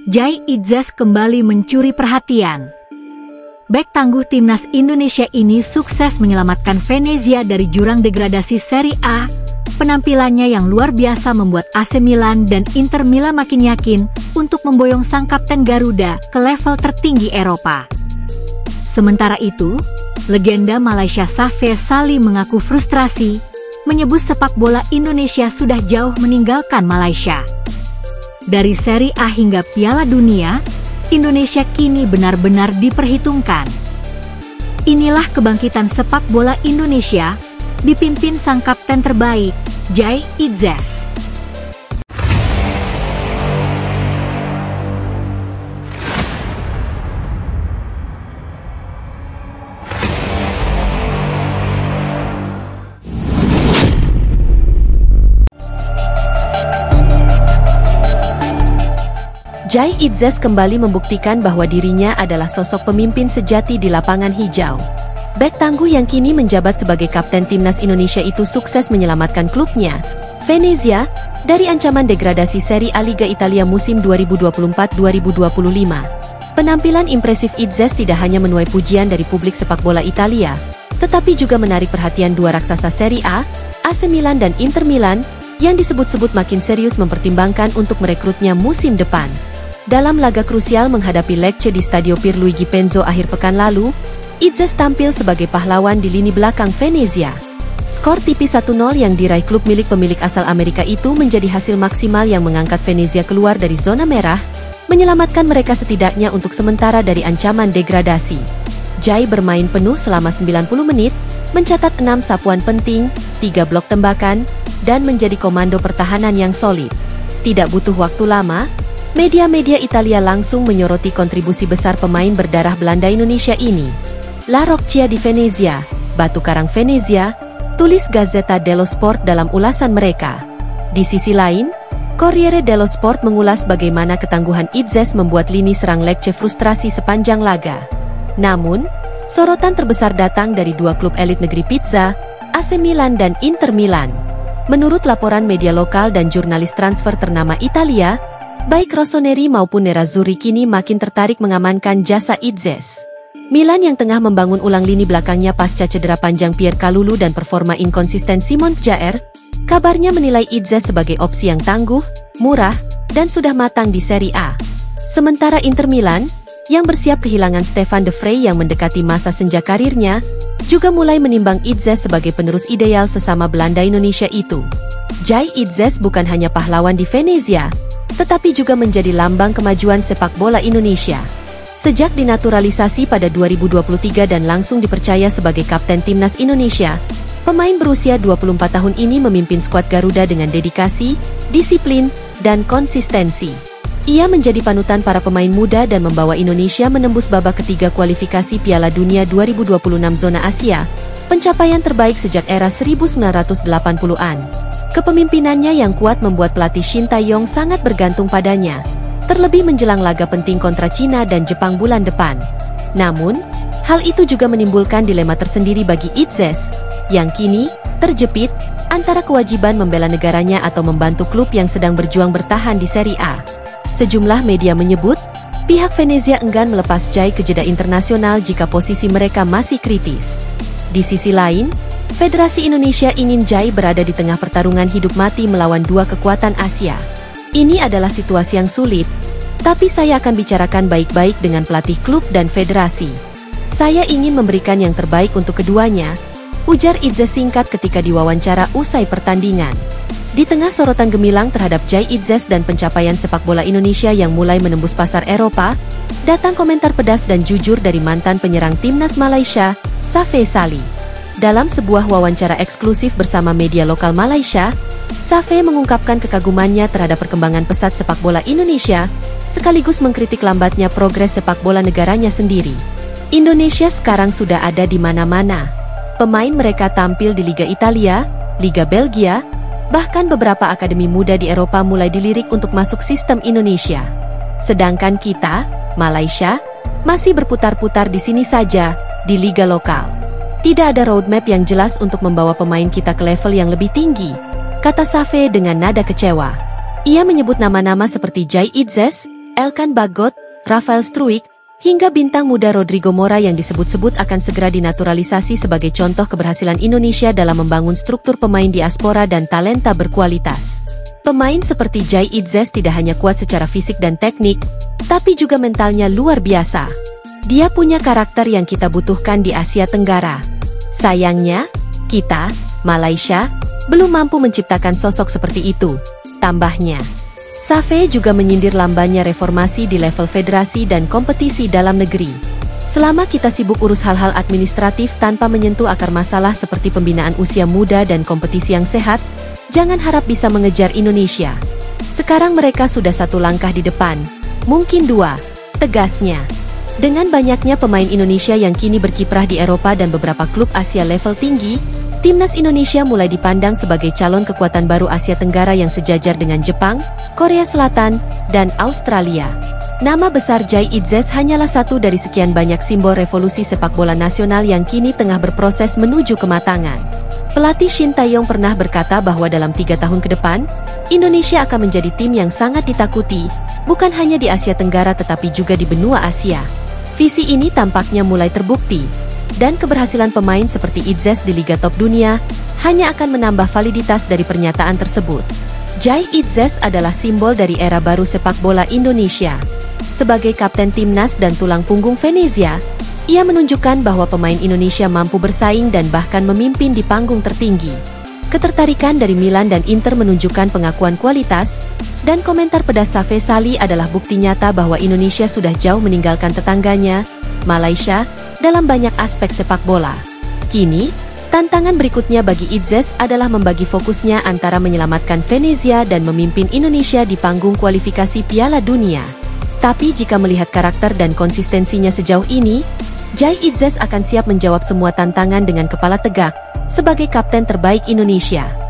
Jai Itzes kembali mencuri perhatian. Bek tangguh timnas Indonesia ini sukses menyelamatkan Venezia dari jurang degradasi Serie A. Penampilannya yang luar biasa membuat AC Milan dan Inter Milan makin yakin untuk memboyong sang kapten Garuda ke level tertinggi Eropa. Sementara itu, legenda Malaysia Safee Sali mengaku frustrasi, menyebut sepak bola Indonesia sudah jauh meninggalkan Malaysia. Dari Serie A hingga Piala Dunia, Indonesia kini benar-benar diperhitungkan. Inilah kebangkitan sepak bola Indonesia, dipimpin sang kapten terbaik, Jai Itzes. Jai Itzes kembali membuktikan bahwa dirinya adalah sosok pemimpin sejati di lapangan hijau. Bek tangguh yang kini menjabat sebagai kapten timnas Indonesia itu sukses menyelamatkan klubnya, Venezia, dari ancaman degradasi Serie A Liga Italia musim 2024-2025. Penampilan impresif Itzes tidak hanya menuai pujian dari publik sepak bola Italia, tetapi juga menarik perhatian dua raksasa Serie A, AC Milan dan Inter Milan, yang disebut-sebut makin serius mempertimbangkan untuk merekrutnya musim depan. Dalam laga krusial menghadapi Lecce di Stadio Pierluigi Penzo akhir pekan lalu, Itzes tampil sebagai pahlawan di lini belakang Venezia. Skor tipis 1-0 yang diraih klub milik pemilik asal Amerika itu menjadi hasil maksimal yang mengangkat Venezia keluar dari zona merah, menyelamatkan mereka setidaknya untuk sementara dari ancaman degradasi. Jai bermain penuh selama 90 menit, mencatat 6 sapuan penting, 3 blok tembakan, dan menjadi komando pertahanan yang solid. Tidak butuh waktu lama, media-media Italia langsung menyoroti kontribusi besar pemain berdarah Belanda Indonesia ini. La Roccia di Venezia, Batu Karang Venezia, tulis Gazzetta dello Sport dalam ulasan mereka. Di sisi lain, Corriere dello Sport mengulas bagaimana ketangguhan Itzes membuat lini serang Lecce frustrasi sepanjang laga. Namun, sorotan terbesar datang dari dua klub elit negeri pizza, AC Milan dan Inter Milan. Menurut laporan media lokal dan jurnalis transfer ternama Italia, baik Rossoneri maupun Nerazzurri kini makin tertarik mengamankan jasa Itzes. Milan yang tengah membangun ulang lini belakangnya pasca cedera panjang Pierre Kalulu dan performa inkonsisten Simon Kjaer, kabarnya menilai Itzes sebagai opsi yang tangguh, murah, dan sudah matang di Serie A. Sementara Inter Milan, yang bersiap kehilangan Stefan de Vrij yang mendekati masa senja karirnya, juga mulai menimbang Itzes sebagai penerus ideal sesama Belanda Indonesia itu. Jai Itzes bukan hanya pahlawan di Venezia, tetapi juga menjadi lambang kemajuan sepak bola Indonesia. Sejak dinaturalisasi pada 2023 dan langsung dipercaya sebagai kapten timnas Indonesia, pemain berusia 24 tahun ini memimpin skuad Garuda dengan dedikasi, disiplin, dan konsistensi. Ia menjadi panutan para pemain muda dan membawa Indonesia menembus babak ketiga kualifikasi Piala Dunia 2026 zona Asia, pencapaian terbaik sejak era 1980-an. Kepemimpinannya yang kuat membuat pelatih Shin Tae-yong sangat bergantung padanya, terlebih menjelang laga penting kontra Cina dan Jepang bulan depan. Namun, hal itu juga menimbulkan dilema tersendiri bagi Itzes, yang kini terjepit antara kewajiban membela negaranya atau membantu klub yang sedang berjuang bertahan di Serie A. Sejumlah media menyebut, pihak Venezia enggan melepas Jai ke jeda internasional jika posisi mereka masih kritis. Di sisi lain, Federasi Indonesia ingin Jai berada di tengah pertarungan hidup mati melawan dua kekuatan Asia. Ini adalah situasi yang sulit, tapi saya akan bicarakan baik-baik dengan pelatih klub dan federasi. Saya ingin memberikan yang terbaik untuk keduanya, ujar Itzes singkat ketika diwawancara usai pertandingan. Di tengah sorotan gemilang terhadap Jai Itzes dan pencapaian sepak bola Indonesia yang mulai menembus pasar Eropa, datang komentar pedas dan jujur dari mantan penyerang timnas Malaysia, Safee Sali. Dalam sebuah wawancara eksklusif bersama media lokal Malaysia, Safee mengungkapkan kekagumannya terhadap perkembangan pesat sepak bola Indonesia, sekaligus mengkritik lambatnya progres sepak bola negaranya sendiri. Indonesia sekarang sudah ada di mana-mana. Pemain mereka tampil di Liga Italia, Liga Belgia, bahkan beberapa akademi muda di Eropa mulai dilirik untuk masuk sistem Indonesia. Sedangkan kita, Malaysia, masih berputar-putar di sini saja, di liga lokal. Tidak ada roadmap yang jelas untuk membawa pemain kita ke level yang lebih tinggi, kata Safee dengan nada kecewa. Ia menyebut nama-nama seperti Jai Itzes, Elkan Bagot, Rafael Struijk, hingga bintang muda Rodrigo Mora yang disebut-sebut akan segera dinaturalisasi sebagai contoh keberhasilan Indonesia dalam membangun struktur pemain diaspora dan talenta berkualitas. Pemain seperti Jai Itzes tidak hanya kuat secara fisik dan teknik, tapi juga mentalnya luar biasa. Dia punya karakter yang kita butuhkan di Asia Tenggara. Sayangnya, kita, Malaysia, belum mampu menciptakan sosok seperti itu, tambahnya. Safei juga menyindir lambannya reformasi di level federasi dan kompetisi dalam negeri. Selama kita sibuk urus hal-hal administratif tanpa menyentuh akar masalah seperti pembinaan usia muda dan kompetisi yang sehat, jangan harap bisa mengejar Indonesia. Sekarang mereka sudah satu langkah di depan, mungkin dua, tegasnya. Dengan banyaknya pemain Indonesia yang kini berkiprah di Eropa dan beberapa klub Asia level tinggi, Timnas Indonesia mulai dipandang sebagai calon kekuatan baru Asia Tenggara yang sejajar dengan Jepang, Korea Selatan, dan Australia. Nama besar Jai Itzes hanyalah satu dari sekian banyak simbol revolusi sepak bola nasional yang kini tengah berproses menuju kematangan. Pelatih Shin Tae-yong pernah berkata bahwa dalam 3 tahun ke depan, Indonesia akan menjadi tim yang sangat ditakuti, bukan hanya di Asia Tenggara tetapi juga di benua Asia. Visi ini tampaknya mulai terbukti. Dan keberhasilan pemain seperti Itzes di Liga Top Dunia hanya akan menambah validitas dari pernyataan tersebut. Jai Itzes adalah simbol dari era baru sepak bola Indonesia. Sebagai kapten timnas dan tulang punggung Venezia, ia menunjukkan bahwa pemain Indonesia mampu bersaing dan bahkan memimpin di panggung tertinggi. Ketertarikan dari Milan dan Inter menunjukkan pengakuan kualitas, dan komentar pedas Safei Sali adalah bukti nyata bahwa Indonesia sudah jauh meninggalkan tetangganya, Malaysia, dalam banyak aspek sepak bola. Kini, tantangan berikutnya bagi Itzes adalah membagi fokusnya antara menyelamatkan Venezia dan memimpin Indonesia di panggung kualifikasi Piala Dunia. Tapi jika melihat karakter dan konsistensinya sejauh ini, Jai Itzes akan siap menjawab semua tantangan dengan kepala tegak, sebagai kapten terbaik Indonesia.